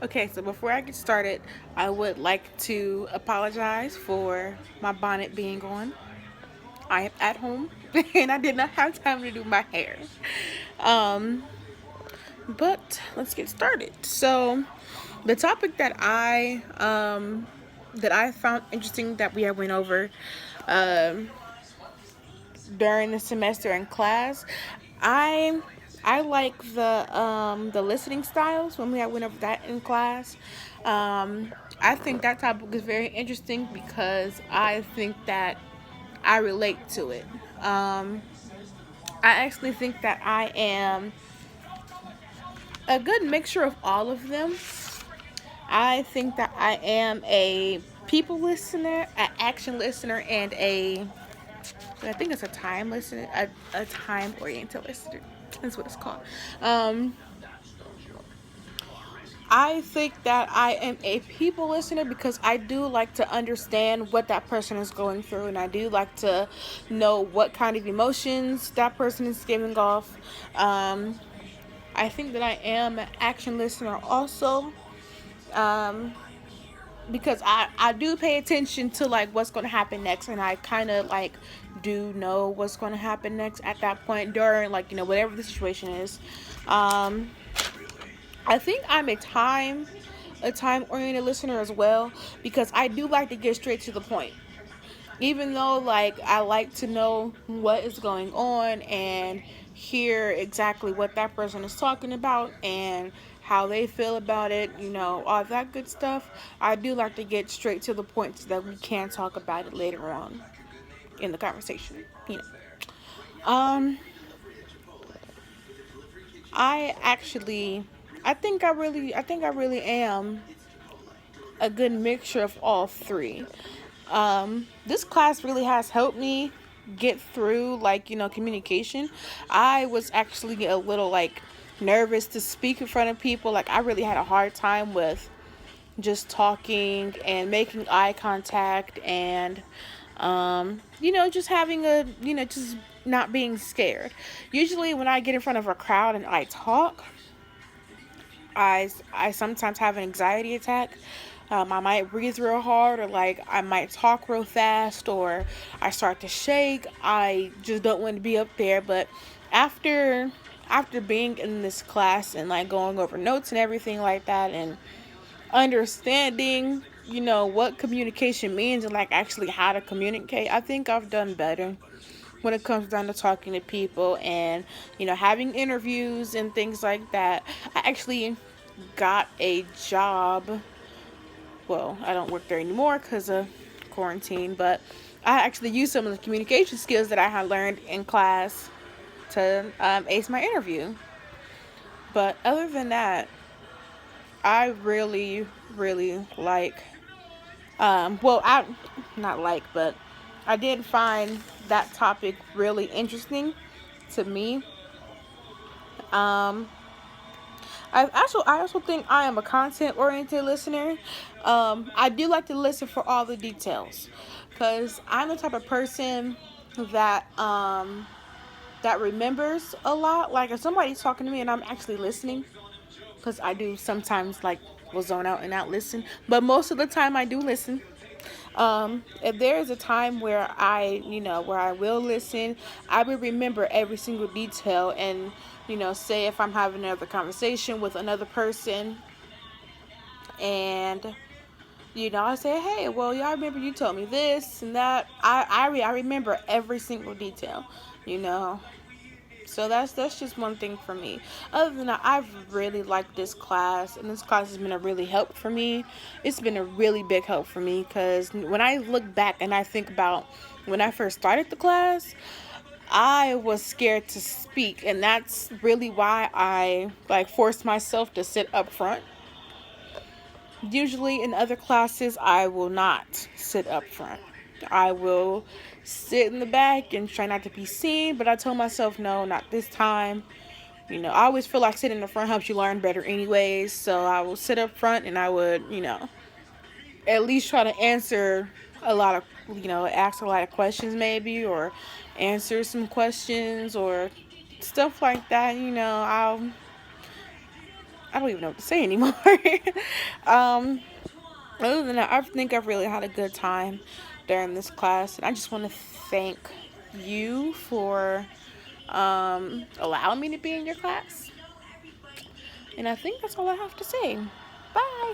Okay, so before I get started, I would like to apologize for my bonnet being on. I am at home and I did not have time to do my hair. Um, but let's get started. So, the topic that I found interesting that we went over um, during the semester in class, I I like the listening styles when we went over that in class. I think that topic is very interesting because I think that I relate to it. I actually think that I am a good mixture of all of them. I think that I am a people listener, an action listener, and I think it's a time listener, a time oriented listener. That's what it's called. Um, I think that I am a people listener because I do like to understand what that person is going through, and I do like to know what kind of emotions that person is giving off. Um, I think that I am an action listener also. Um, because I do pay attention to like what's going to happen next, and I kind of like do know what's going to happen next at that point during like whatever the situation is. um I think I'm a time oriented listener as well, because I do like to get straight to the point, even though like I like to know what is going on and hear exactly what that person is talking about and how they feel about it, all that good stuff. I do like to get straight to the point so that we can talk about it later on in the conversation. Um, I actually, I think I really am a good mixture of all three. This class really has helped me get through like communication. I was actually a little like nervous to speak in front of people. Like I really had a hard time with just talking and making eye contact, and just having just not being scared. Usually when I get in front of a crowd and I talk, I sometimes have an anxiety attack. I might breathe real hard, or like I might talk real fast, or I start to shake. I just don't want to be up there. But after after being in this class and like going over notes and everything like that, and understanding what communication means and like actually how to communicate, I think I've done better when it comes down to talking to people and having interviews and things like that. I actually got a job. Well, I don't work there anymore because of quarantine, but I actually used some of the communication skills that I had learned in class to ace my interview. But other than that, I really, really like, I not like, but I did find that topic really interesting to me. Um, I also think I am a content oriented listener. I do like to listen for all the details, because I'm the type of person that that remembers a lot. Like if somebody's talking to me and I'm actually listening, because I do sometimes like will zone out and not listen, but most of the time I do listen. If there is a time where I will listen, I will remember every single detail, and say if I'm having another conversation with another person, and I say, hey, well, yeah, I remember you told me this and that. I remember every single detail, you know. So that's just one thing for me. Other than that, I've really liked this class, and this class has been a really help for me. It's been a really big help for me, because when I look back and I think about when I first started the class, I was scared to speak, and that's really why I like forced myself to sit up front. Usually in other classes, I will not sit up front. I will sit in the back and try not to be seen, but I told myself, no, not this time. I always feel like sitting in the front helps you learn better anyways, so I will sit up front and I would, at least try to answer a lot of, ask a lot of questions maybe, or answer some questions or stuff like that. I don't even know what to say anymore. um, Other than that, I think I've really had a good time during this class, and I just want to thank you for allowing me to be in your class. And I think that's all I have to say. Bye.